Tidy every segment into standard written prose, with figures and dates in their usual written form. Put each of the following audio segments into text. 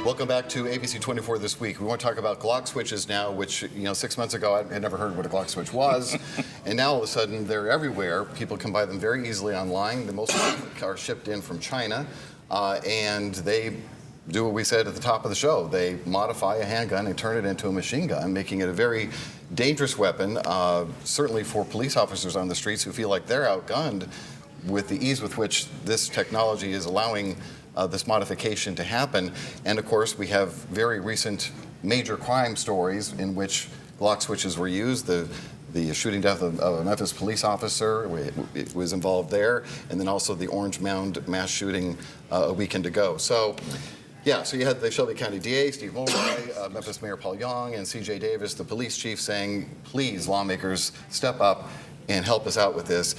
Welcome back to ABC24 This Week. We want to talk about Glock switches now, which, 6 months ago I had never heard what a Glock switch was. And now all of a sudden they're everywhere. People can buy them very easily online. The most are shipped in from China. And they do what we said at the top of the show. They modify a handgun and turn it into a machine gun, making it a very dangerous weapon, certainly for police officers on the streets who feel like they're outgunned with the ease with which this technology is allowing this modification to happen. And of course, we have very recent major crime stories in which Glock switches were used. The shooting death of a Memphis police officer was involved there, and then also the Orange Mound mass shooting a weekend ago. So, yeah, so you had the Shelby County DA, Steve Mulroy, Memphis Mayor Paul Young, and C.J. Davis, the police chief, saying, please, lawmakers, step up and help us out with this.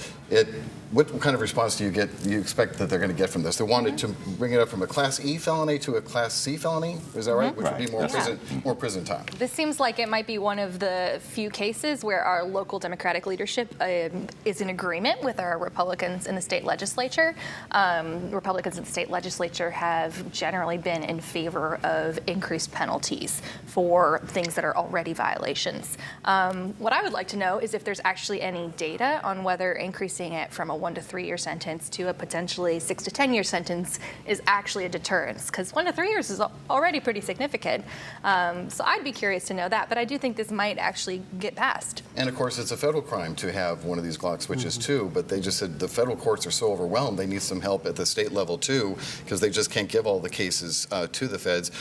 What kind of response do you expect that they're going to get from this? They wanted to bring it up from a Class E felony to a Class C felony, is that right? Which would be more prison time. This seems like it might be one of the few cases where our local Democratic leadership is in agreement with our Republicans in the state legislature. Republicans in the state legislature have generally been in favor of increased penalties for things that are already violations. What I would like to know is if there's actually any data on whether increasing it from a 1 to 3 year sentence to a potentially 6 to 10 year sentence is actually a deterrence, because 1 to 3 years is already pretty significant. So I'd be curious to know that, but I do think this might actually get passed. And of course, it's a federal crime to have one of these Glock switches too, but they just said the federal courts are so overwhelmed, they need some help at the state level too, because they just can't give all the cases to the feds.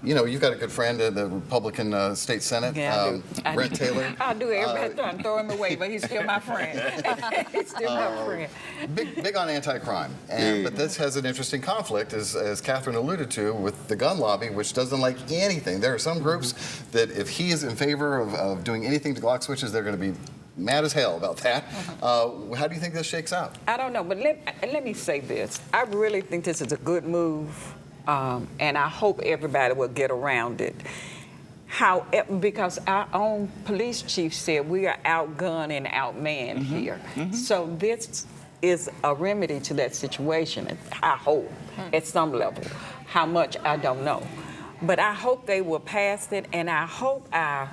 You know, you've got a good friend in the Republican State Senate, Brent Taylor. I do. Everybody trying to throw him away, but he's still my friend. He's still my friend. Big on anti-crime. But this has an interesting conflict, as Catherine alluded to, with the gun lobby, which doesn't like anything. There are some groups that if he is in favor of doing anything to Glock switches, they're going to be mad as hell about that. How do you think this shakes out? I don't know, but let me say this. I really think this is a good move. And I hope everybody will get around it. Because our own police chief said we are outgunned and outmanned here. So this is a remedy to that situation, I hope, at some level. How much, I don't know. But I hope they will pass it, and I hope our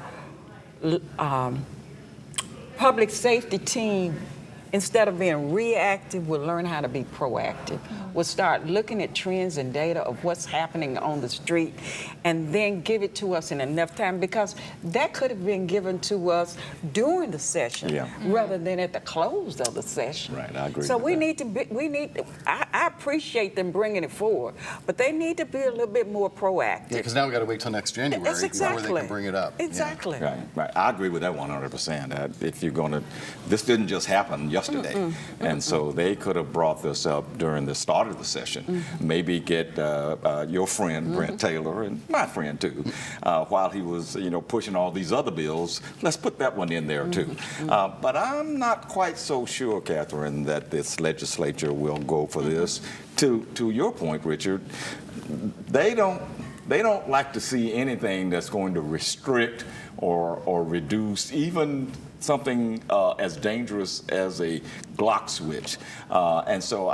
public safety team, instead of being reactive, will learn how to be proactive. We'll start looking at trends and data of what's happening on the street and then give it to us in enough time, because that could have been given to us during the session rather than at the close of the session. Right, I agree. So I appreciate them bringing it forward, but they need to be a little bit more proactive. Yeah, because now we've got to wait till next January before they can bring it up. Exactly. Yeah. Right. I agree with that 100%. If you're going to, this didn't just happen yesterday. And so they could have brought this up during the start of the session. Maybe get your friend, Brent Taylor, and my friend too, while he was, pushing all these other bills. Let's put that one in there too. But I'm not quite so sure, Catherine, that this legislature will go for this. To your point, Richard, they don't like to see anything that's going to restrict or reduce even something as dangerous as a Glock switch. And so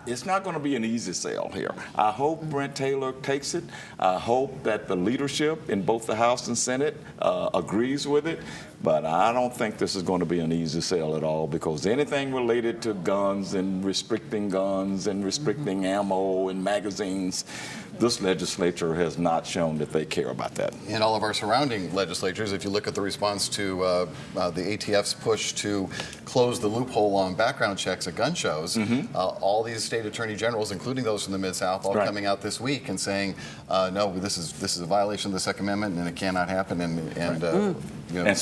it's not going to be an easy sell here. I hope Brent Taylor takes it. I hope that the leadership in both the House and Senate agrees with it. But I don't think this is going to be an easy sell at all, because anything related to guns and restricting ammo and magazines, this legislature has not shown that they care about that. In all of our surrounding legislatures, if you look at the response to the ATF's push to close the loophole on background checks at gun shows, all these state attorney generals, including those from the Mid-South, all coming out this week and saying, no, this is a violation of the Second Amendment and it cannot happen. And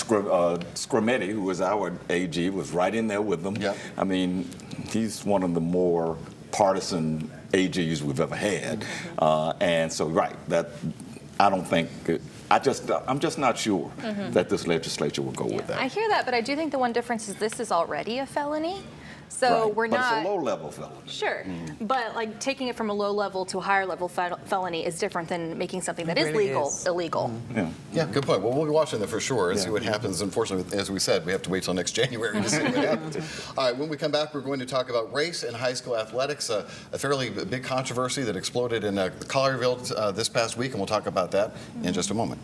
Scrimeti, who was our AG, was right in there with them. Yep. I mean, he's one of the more partisan AGs we've ever had. And so, that I don't think, I'm just not sure that this legislature will go with that. I hear that, but I do think the one difference is this is already a felony. So Right. we're but not. it's a low-level felony. Sure, but like taking it from a low level to a higher level felony is different than making something that is really legal is. illegal. Yeah. Yeah, good point. Well, we'll be watching that for sure and see Yeah. what happens. Unfortunately, as we said, we have to wait till next January to see what happens. All right, when we come back, we're going to talk about race in high school athletics, a fairly big controversy that exploded in Collierville this past week, and we'll talk about that in just a moment.